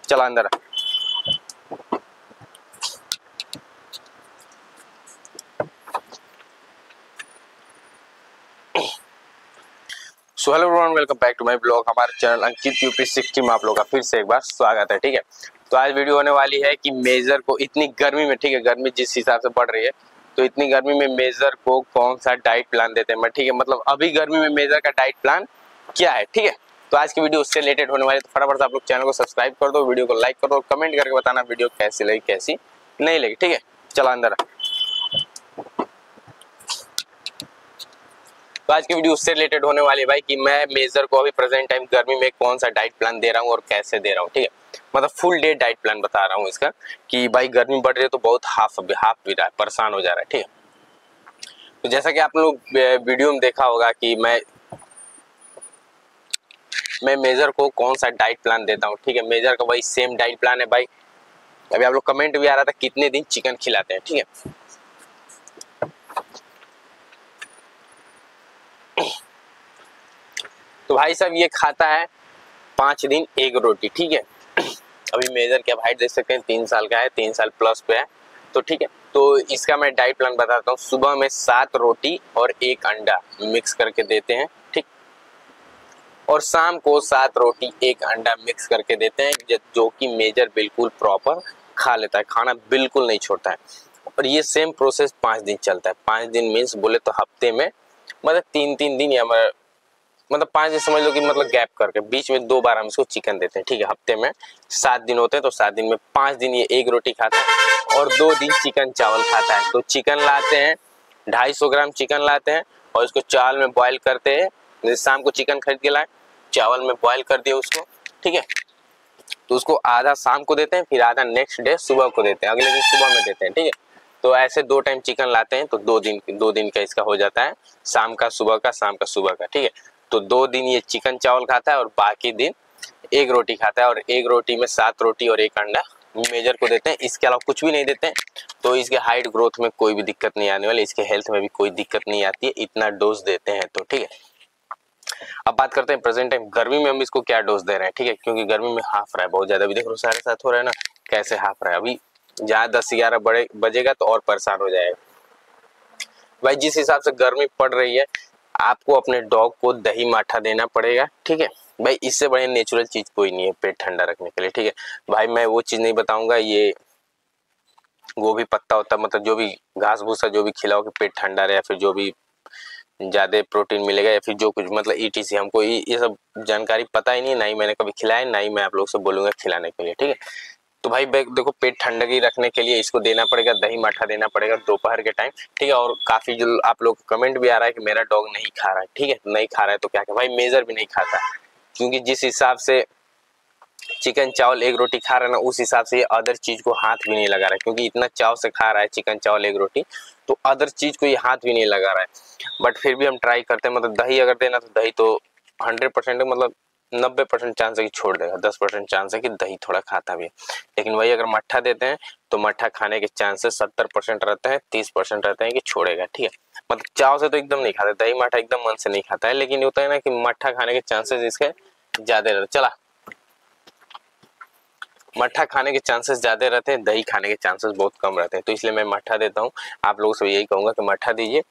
चला अंदर। So hello everyone, welcome back to my blog. हमारे चैनल अंकित यूपी 60 में आप लोगों का फिर से एक बार स्वागत है। ठीक है, तो आज वीडियो होने वाली है कि मेजर को इतनी गर्मी में, ठीक है, गर्मी जिस हिसाब से बढ़ रही है, तो इतनी गर्मी में मेजर को कौन सा डाइट प्लान देते हैं। ठीक है, मतलब अभी गर्मी में मेजर का डाइट प्लान क्या है। ठीक है, तो आज की वीडियो उससे रिलेटेड होने वाली है। तो फटाफट से आप लोग चैनल को सब्सक्राइब कर दो, वीडियो को लाइक कर दो और कमेंट करके बताना वीडियो कैसी लगी कैसी नहीं लगी। ठीक है, चला अंदर। तो आज की वीडियो उससे रिलेटेड होने वाली है भाई कि मैं मेजर को अभी प्रेजेंट टाइम गर्मी में कौन सा डाइट प्लान दे रहा हूँ और कैसे दे रहा हूँ। ठीक है, मतलब फुल डे डाइट प्लान बता रहा हूँ इसका कि भाई गर्मी बढ़ रही है तो बहुत हाफ भी रहा है, परेशान हो जा रहा है। ठीक है, तो जैसा कि आप लोग वीडियो में देखा होगा कि मैं मेजर को कौन सा डाइट प्लान देता हूँ। ठीक है, मेजर का वही सेम डाइट प्लान है भाई। अभी आप लोग कमेंट भी आ रहा था कितने दिन चिकन खिलाते हैं। ठीक है, तो भाई साहब ये खाता है 5 दिन एक रोटी। ठीक है, अभी मेजर की आप हाइट देख सकते हैं, 3 साल का है, 3 साल प्लस पे है। तो ठीक है, तो इसका मैं डाइट प्लान बताता हूँ। सुबह में 7 रोटी और 1 अंडा मिक्स करके देते हैं। ठीक, और शाम को 7 रोटी 1 अंडा मिक्स करके देते हैं, जो कि मेजर बिल्कुल प्रॉपर खा लेता है, खाना बिल्कुल नहीं छोड़ता है। और ये सेम प्रोसेस 5 दिन चलता है। 5 दिन मीन्स बोले तो हफ्ते में मतलब 3-3 दिन या मतलब 5 दिन समझ लो कि मतलब गैप करके बीच में 2 बार हम इसको चिकन देते हैं। ठीक है, हफ्ते में 7 दिन होते हैं, तो 7 दिन में 5 दिन ये 1 रोटी खाता है और 2 दिन चिकन चावल खाता है। तो चिकन लाते हैं 250 ग्राम चिकन लाते हैं और इसको चावल में बॉईल करते हैं। जैसे शाम को चिकन खरीद के लाए, चावल में बॉईल कर दिए उसको। ठीक है, तो उसको आधा शाम को देते हैं, फिर आधा नेक्स्ट डे सुबह को देते हैं, अगले दिन सुबह में देते हैं। ठीक है, तो ऐसे 2 टाइम चिकन लाते हैं, तो 2 दिन का इसका हो जाता है, शाम का सुबह का, शाम का सुबह का। ठीक है, तो 2 दिन ये चिकन चावल खाता है और बाकी दिन 1 रोटी खाता है। और 1 रोटी में 7 रोटी और 1 अंडा मेजर को देते हैं। इसके अलावा कुछ भी नहीं देते हैं, तो इसके हाइट ग्रोथ में कोई भी दिक्कत नहीं आने वाली, इसके हेल्थ में भी कोई दिक्कत नहीं आती है, इतना डोज देते हैं। तो ठीक है, अब बात करते हैं प्रेजेंट टाइम गर्मी में हम इसको क्या डोज दे रहे हैं। ठीक है, क्योंकि गर्मी में हाफ रहा है बहुत ज्यादा। अभी देख लो 7:30 हो रहा है ना, कैसे हाफ रहा है। अभी जहाँ 10-11 बजेगा तो और परेशान हो जाएगा भाई। जिस हिसाब से गर्मी पड़ रही है, आपको अपने डॉग को दही माठा देना पड़ेगा। ठीक है भाई, इससे बड़े नेचुरल चीज कोई नहीं है पेट ठंडा रखने के लिए। ठीक है भाई, मैं वो चीज नहीं बताऊंगा, ये गोभी पत्ता होता है, मतलब जो भी घास भूसा जो भी खिलाओ कि पेट ठंडा रहे, या फिर जो भी ज्यादा प्रोटीन मिलेगा, या फिर जो कुछ मतलब ETC, हमको ये सब जानकारी पता ही नहीं, ना ही मैंने कभी खिलाया, ना ही मैं आप लोग से बोलूंगा खिलाने के लिए। ठीक है, तो भाई देखो पेट ठंडगी रखने के लिए इसको देना पड़ेगा, दही माठा देना पड़ेगा दोपहर के टाइम। ठीक है, और काफी जो आप लोग कमेंट भी आ रहा है कि मेरा डॉग नहीं खा रहा है। ठीक है, नहीं खा रहा है तो क्या भाई, मेजर भी नहीं खाता, क्योंकि जिस हिसाब से चिकन चावल 1 रोटी खा रहा है ना, उस हिसाब से ये अदर चीज को हाथ भी नहीं लगा रहा है, क्योंकि इतना चाव से खा रहा है चिकन चावल 1 रोटी, तो अदर चीज को ये हाथ भी नहीं लगा रहा है। बट फिर भी हम ट्राई करते हैं, मतलब दही अगर देना तो दही तो 100% मतलब 90% चांस है कि छोड़ देगा, 10% चांस है कि दही थोड़ा खाता भी है। लेकिन वही अगर मट्ठा देते हैं तो मट्ठा खाने के चांसेस 70% रहते हैं, 30% रहते हैं कि छोड़ेगा। ठीक है, मतलब चाव से तो एकदम नहीं खाता, दही मट्ठा एकदम मन से नहीं खाता है, लेकिन होता है ना कि मट्ठा खाने के चांसेस इसके ज्यादा रहते। चला, मट्ठा खाने के चांसेस ज्यादा रहते हैं, दही खाने के चांसेस बहुत कम रहते हैं, तो इसलिए मैं मट्ठा देता हूँ। आप लोगों से यही कहूंगा कि मट्ठा दीजिए,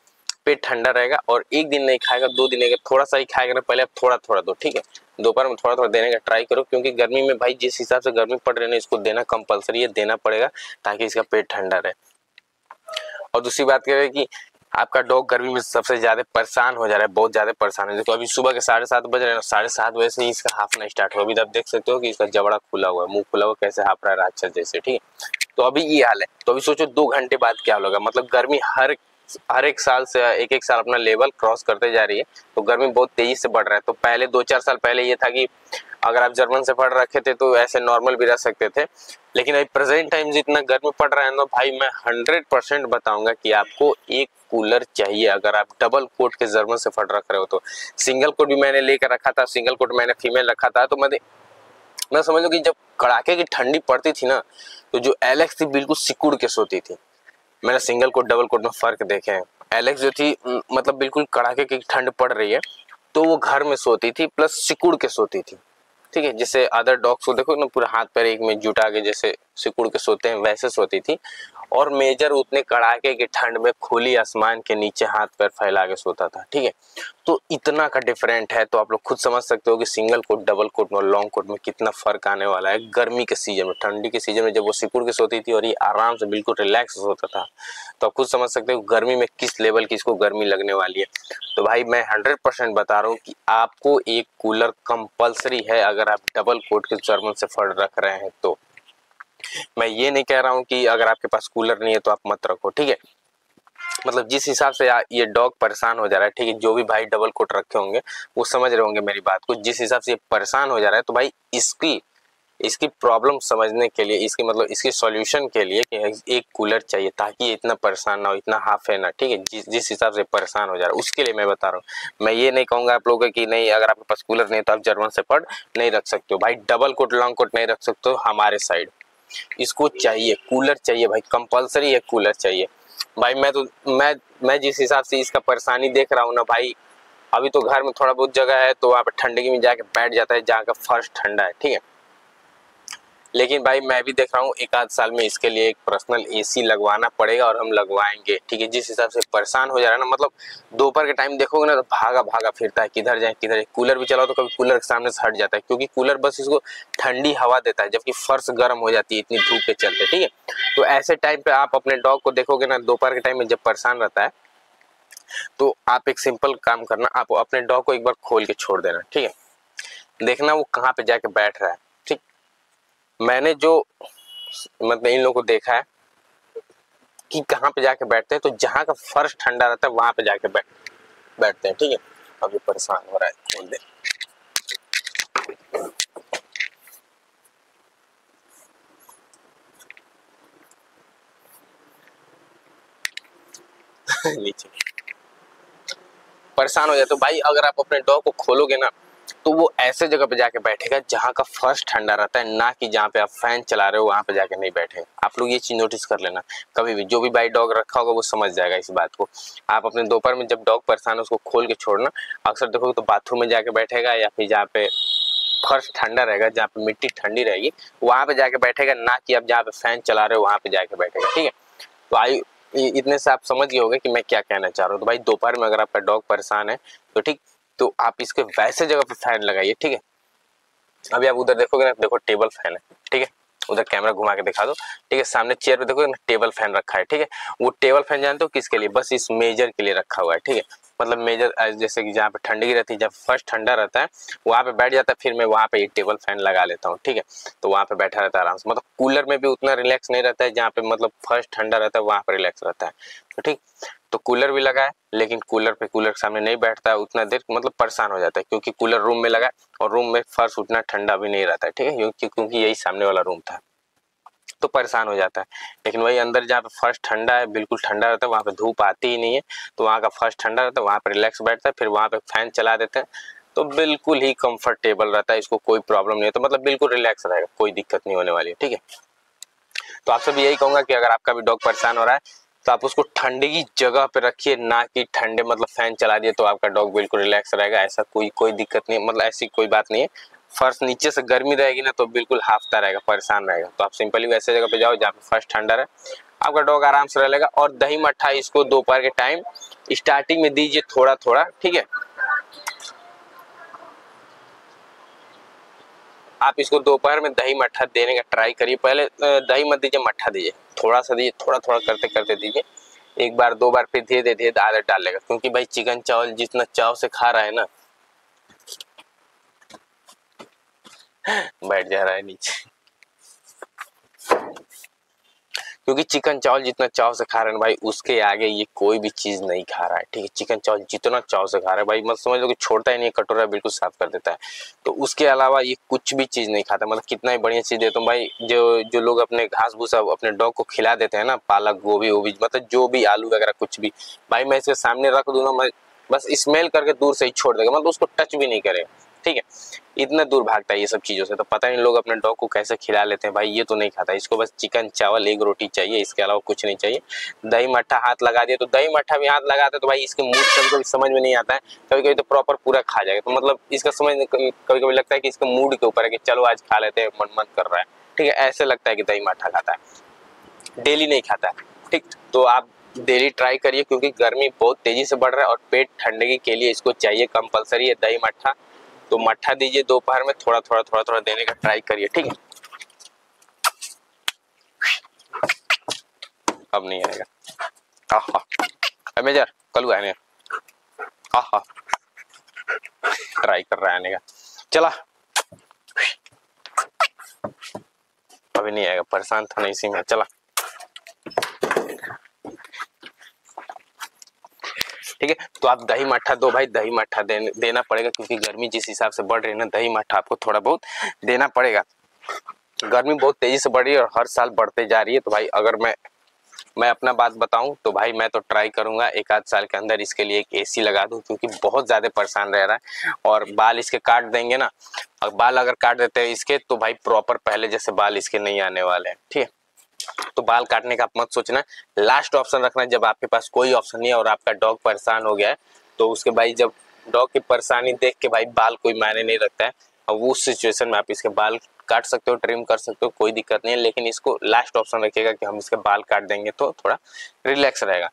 पेट ठंडा रहेगा। और 1 दिन नहीं खाएगा, 2 दिन थोड़ा सा ही खाएगा ना, पहले आप थोड़ा थोड़ा दो। ठीक है, दोपहर में थोड़ा थोड़ा देने का ट्राई करो, क्योंकि गर्मी में भाई जिस हिसाब से गर्मी पड़ रही है ना, इसको देना कंपलसरी है, देना पड़ेगा ताकि इसका पेट ठंडा रहे। और दूसरी बात करें कि आपका डॉग गर्मी में सबसे ज्यादा परेशान हो जा रहा है, बहुत ज्यादा परेशान है। देखो अभी सुबह के 7:30 बज रहे हैं, 7:30 बजे से ही इसका हाफना स्टार्ट हुआ। अभी आप देख सकते हो कि इसका जबड़ा खुला हुआ है, मुंह खुला हुआ, कैसे हाफ रहा है राक्षस जैसे। ठीक है, तो अभी ये हाल है। तो अभी सोचो 2 घंटे बाद क्या होगा, मतलब गर्मी हर एक साल से एक साल अपना लेवल क्रॉस करते जा रही है, तो गर्मी बहुत तेजी से बढ़ रहा है। तो पहले 2-4 साल पहले ये था कि अगर आप जर्मन शेफर्ड रखे थे तो ऐसे नॉर्मल भी रह सकते थे, लेकिन अभी प्रेजेंट टाइम जितना गर्मी पड़ रहा है ना भाई, मैं 100% बताऊंगा कि आपको एक कूलर चाहिए। अगर आप डबल कोट के जर्मन शेफर्ड रख रहे हो तो, सिंगल कोट भी मैंने लेकर रखा था, सिंगल कोट मैंने फीमेल रखा था, तो मैं समझ लो कि जब कड़ाके की ठंडी पड़ती थी ना, तो जो एलेक्स थी बिल्कुल सिकुड़ के सोती थी। मैंने सिंगल कोट डबल कोट में फर्क देखे हैं। एलेक्स जो थी मतलब बिल्कुल कड़ाके की ठंड पड़ रही है तो वो घर में सोती थी, प्लस सिकुड़ के सोती थी। ठीक है। जैसे अदर डॉग्स को देखो ना, पूरा हाथ पैर एक में जुटा के जैसे सिकुड़ के सोते हैं, वैसे सोती थी। और मेजर उतने कड़ाके की ठंड में खुली आसमान के नीचे हाथ पैर फैला के सोता था, ठीक है। तो इतना का डिफरेंट है, तो आप लोग खुद समझ सकते हो कि सिंगल कोट, डबल कोट और लॉन्ग कोट में कितना फर्क आने वाला है गर्मी के सीजन में। ठंडी के सीजन में जब वो सिकुड़ के सोती थी और ये आराम से बिल्कुल रिलैक्स सोता था, तो आप खुद समझ सकते हो गर्मी में किस लेवल की इसको गर्मी लगने वाली है। तो भाई मैं 100% बता रहा हूँ कि आपको एक कूलर कंपलसरी है अगर आप डबल कोट के जर्मन शेफर्ड रख रहे हैं तो। मैं ये नहीं कह रहा हूँ कि अगर आपके पास कूलर नहीं है तो आप मत रखो, ठीक है। मतलब जिस हिसाब से ये डॉग परेशान हो जा रहा है, ठीक है, जो भी भाई डबल कोट रखे होंगे वो समझ रहे होंगे मेरी बात को। जिस हिसाब से ये परेशान हो जा रहा है, तो भाई इसकी प्रॉब्लम समझने के लिए, इसकी मतलब इसकी सॉल्यूशन के लिए कि एक कूलर चाहिए ताकि ये इतना परेशान ना हो, इतना हाफ है ना, ठीक है। जिस हिसाब से परेशान हो जा रहा है उसके लिए मैं बता रहा हूँ। मैं ये नहीं कहूंगा आप लोगों को कि नहीं, अगर आपके पास कूलर नहीं तो आप जर्मन शेफर्ड नहीं रख सकते हो। भाई डबल कोट, लॉन्ग कोट नहीं रख सकते हो हमारे साइड, इसको चाहिए, कूलर चाहिए भाई, कंपलसरी एक कूलर चाहिए भाई। मैं जिस हिसाब से इसका परेशानी देख रहा हूँ ना भाई, अभी तो घर में थोड़ा बहुत जगह है तो वहाँ पे ठंडगी में जाके बैठ जाता है जहाँ का फर्श ठंडा है, ठीक है। लेकिन भाई मैं भी देख रहा हूँ एक आध साल में इसके लिए एक पर्सनल एसी लगवाना पड़ेगा और हम लगवाएंगे, ठीक है। जिस हिसाब से परेशान हो जा रहा है ना, मतलब दोपहर के टाइम देखोगे ना तो भागा भागा फिरता है, किधर जाए किधर जाए। कूलर भी चलाओ तो कभी कूलर के सामने से हट जाता है, क्योंकि कूलर बस इसको ठंडी हवा देता है, जबकि फर्श गर्म हो जाती है इतनी धूप के चलते, ठीक है। तो ऐसे टाइम पे आप अपने डॉग को देखोगे ना दोपहर के टाइम में जब परेशान रहता है, तो आप एक सिंपल काम करना, आप अपने डॉग को एक बार खोल के छोड़ देना, ठीक है। देखना वो कहाँ पे जाके बैठ रहा है, ठीक। मैंने जो मतलब इन लोगों को देखा है कि कहाँ पे जाके बैठते हैं, तो जहाँ का फर्श ठंडा रहता है वहां पे जाके बैठते हैं, ठीक है। अब ये परेशान हो रहा है, खोल दे। नीचे परेशान हो जाए तो भाई अगर आप अपने डॉग को खोलोगे ना तो वो ऐसे जगह पे जाके बैठेगा जहाँ का फर्श ठंडा रहता है, ना कि जहाँ पे आप फैन चला रहे हो वहां पे जाके नहीं बैठे। आप लोग ये चीज नोटिस कर लेना, कभी भी जो भी भाई डॉग रखा होगा वो समझ जाएगा इस बात को। आप अपने दोपहर में जब डॉग परेशान है उसको खोल के छोड़ना, अक्सर देखोगे तो बाथरूम में जाके बैठेगा या फिर जहाँ पे फर्श ठंडा रहेगा, जहाँ पे मिट्टी ठंडी रहेगी वहां पे जाके बैठेगा, ना कि आप जहाँ पे फैन चला रहे हो वहां पे जाके बैठेगा, ठीक है। तो आई इतने से आप समझ गए होंगे कि मैं क्या कहना चाह रहा हूँ। तो भाई दोपहर में अगर आपका डॉग परेशान है तो ठीक, तो आप इसके वैसे जगह पे फैन लगाइए, ठीक है। अभी आप उधर देखोगे ना, देखो टेबल फैन है, ठीक है। उधर कैमरा घुमा के दिखा दो, ठीक है। सामने चेयर पे देखोगे ना टेबल फैन रखा है, ठीक है। वो टेबल फैन जानते हो किसके लिए? बस इस मेजर के लिए रखा हुआ है, ठीक है। मतलब मेजर जैसे कि जहाँ पे ठंडी रहती है, जब फर्स्ट ठंडा रहता है वहां पे बैठ जाता है, फिर मैं वहां पे ये टेबल फैन लगा लेता हूँ, ठीक है। तो वहां पे बैठा रहता है आराम से। मतलब कूलर में भी उतना रिलैक्स नहीं रहता है जहाँ पे मतलब फर्स्ट ठंडा रहता है वहां पे रिलैक्स रहता है, तो ठीक। तो कूलर भी लगा है, लेकिन कूलर के सामने नहीं बैठता है उतना देर, मतलब परेशान हो जाता है, क्योंकि कूलर रूम में लगा है और रूम में फर्श उतना ठंडा भी नहीं रहता है, ठीक है, क्योंकि यही सामने वाला रूम था, तो परेशान हो जाता है। लेकिन वही अंदर जहाँ पे फर्श ठंडा है, बिल्कुल ठंडा रहता है, वहाँ पे धूप आती ही नहीं है, तो वहाँ का फर्श ठंडा रहता है, वहाँ पे रिलैक्स बैठता है, फिर वहाँ पे फैन चला देते हैं, तो बिल्कुल ही कंफर्टेबल रहता है, इसको कोई प्रॉब्लम नहीं है, तो मतलब बिल्कुल रिलैक्स रहेगा, कोई दिक्कत नहीं होने वाली है, ठीक है। तो आपसे भी यही कहूंगा कि अगर आपका भी डॉग परेशान हो रहा है तो आप उसको ठंडी की जगह पे रखिए, ना कि ठंडे मतलब फैन चला दिए तो आपका डॉग बिल्कुल रिलैक्स रहेगा, ऐसा कोई दिक्कत नहीं, मतलब ऐसी कोई बात नहीं है। फर्श नीचे से गर्मी रहेगी ना तो बिल्कुल हाफता रहेगा, परेशान रहेगा, तो आप सिंपली वैसे जगह पे जाओ जहाँ पे फर्श ठंडा रहे, आपका डॉग आराम से रहेगा। और दही मट्ठा इसको दोपहर के टाइम स्टार्टिंग में दीजिए थोड़ा थोड़ा, ठीक है। आप इसको दोपहर में दही मट्ठा देने का ट्राई करिए। पहले दही मत दीजिए, मट्ठा दीजिए, थोड़ा सा दीजिए, थोड़ा थोड़ा करते करते दीजिए, एक बार दो बार, फिर धीरे धीरे आदत डाल लेगा, क्योंकि भाई चिकन चावल जितना चाव से खा रहा है ना, बैठ जा रहा है नीचे, क्योंकि चिकन चावल जितना चाव से खा रहा है भाई उसके आगे ये कोई भी चीज नहीं खा रहा है, ठीक है। चिकन चावल जितना चाव से खा रहा है भाई, मत समझ लो कि छोड़ता ही नहीं, कटोरा बिल्कुल साफ कर देता है, तो उसके अलावा ये कुछ भी चीज नहीं खाता। मतलब कितना ही बढ़िया चीज देता हूँ भाई, जो लोग अपने घास भूसा अपने डॉग को खिला देते हैं ना, पालक गोभी वोभी, मतलब जो भी आलू वगैरह कुछ भी, भाई मैं इसके सामने रख दूंगा, मैं बस स्मेल करके दूर से ही छोड़ देगा, मतलब उसको टच भी नहीं करेगा, ठीक है, इतना दूर भागता है ये सब चीज़ों से। तो पता नहीं लोग अपने डॉग को कैसे खिला लेते हैं भाई, ये तो नहीं खाता, इसको बस चिकन चावल एग रोटी चाहिए, इसके अलावा कुछ नहीं चाहिए। दही मट्ठा हाथ लगा दिया तो दही मट्ठा भी हाथ लगाते तो भाई इसके मूड कभी कभी समझ में नहीं आता है, कभी कभी तो प्रॉपर पूरा खा जाएगा। तो मतलब इसका समझ कभी कभी लगता है कि इसके मूड के ऊपर है कि चलो आज खा लेते हैं, मन कर रहा है, ठीक है, ऐसे लगता है कि दही मट्ठा खाता है, डेली नहीं खाता है, ठीक। तो आप डेली ट्राई करिए, क्योंकि गर्मी बहुत तेजी से बढ़ रहा है और पेट ठंडे के लिए इसको चाहिए, कंपलसरी है दही मट्ठा। तो मट्ठा दीजिए, दोपहर में थोड़ा थोड़ा देने का ट्राई करिए, ठीक है। अब नहीं आएगा, आहा मेजर कलू आने, आहा ट्राई कर रहा है आने का, चला अभी नहीं आएगा, परेशान था नहीं इसी में, चला ठीक है। तो आप दही मट्ठा दो भाई, दही मट्ठा देना पड़ेगा, क्योंकि गर्मी जिस हिसाब से बढ़ रही है ना, दही मट्ठा आपको थोड़ा बहुत देना पड़ेगा। गर्मी बहुत तेजी से बढ़ रही है और हर साल बढ़ते जा रही है। तो भाई अगर मैं अपना बात बताऊं तो भाई मैं तो ट्राई करूंगा एक आध साल के अंदर इसके लिए एक एसी लगा दूं, क्योंकि बहुत ज्यादा परेशान रह रहा है। और बाल इसके काट देंगे ना, और बाल अगर काट देते हैं इसके तो भाई प्रॉपर पहले जैसे बाल इसके नहीं आने वाले हैं, ठीक है। तो बाल काटने का आप मत सोचना, लास्ट ऑप्शन रखना जब आपके पास कोई ऑप्शन नहीं है और आपका डॉग परेशान हो गया है, तो उसके भाई जब डॉग की परेशानी देख के भाई बाल कोई मायने नहीं रखता है, और उस सिचुएशन में आप इसके बाल काट सकते हो, ट्रिम कर सकते हो, कोई दिक्कत नहीं है। लेकिन इसको लास्ट ऑप्शन रखिएगा कि हम इसके बाल काट देंगे तो थोड़ा रिलैक्स रहेगा।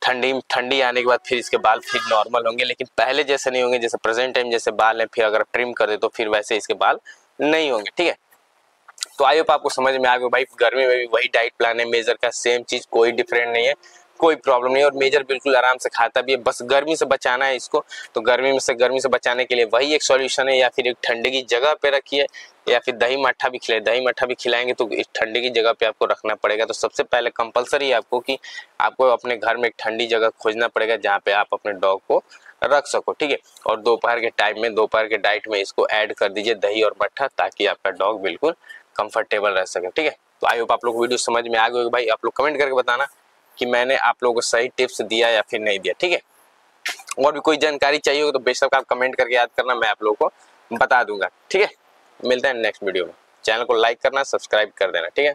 ठंडी आने के बाद फिर इसके बाल फिर नॉर्मल होंगे, लेकिन पहले जैसे नहीं होंगे, जैसे प्रेजेंट टाइम जैसे बाल है, फिर अगर ट्रिम कर दे तो फिर वैसे इसके बाल नहीं होंगे, ठीक है। तो आई होप आपको समझ में आ गया भाई, गर्मी में भी वही डाइट प्लान है मेजर का, सेम चीज, कोई डिफरेंट नहीं है, कोई प्रॉब्लम नहीं है। और मेजर बिल्कुल आराम से खाता भी है, बस गर्मी से बचाना है इसको। तो गर्मी से बचाने के लिए वही एक सॉल्यूशन है, या फिर एक ठंडे की जगह पे रखिए, या फिर दही मट्ठा भी खिलाए। दही मट्ठा भी खिलाएंगे तो इस ठंडे की जगह पे आपको रखना पड़ेगा। तो सबसे पहले कंपलसरी है आपको कि आपको अपने घर में एक ठंडी जगह खोजना पड़ेगा जहाँ पे आप अपने डॉग को रख सको, ठीक है। और दोपहर के टाइम में, दोपहर के डाइट में इसको ऐड कर दीजिए दही और मट्ठा, ताकि आपका डॉग बिल्कुल कंफर्टेबल रह सके, ठीक है। तो आई होप आप लोग वीडियो समझ में आ गए भाई। आप लोग कमेंट करके बताना कि मैंने आप लोगों को सही टिप्स दिया या फिर नहीं दिया, ठीक है। और भी कोई जानकारी चाहिए हो तो बेशक आप कमेंट करके याद करना, मैं आप लोगों को बता दूंगा, ठीक है। मिलते हैं नेक्स्ट वीडियो में। चैनल को लाइक करना, सब्सक्राइब कर देना, ठीक है।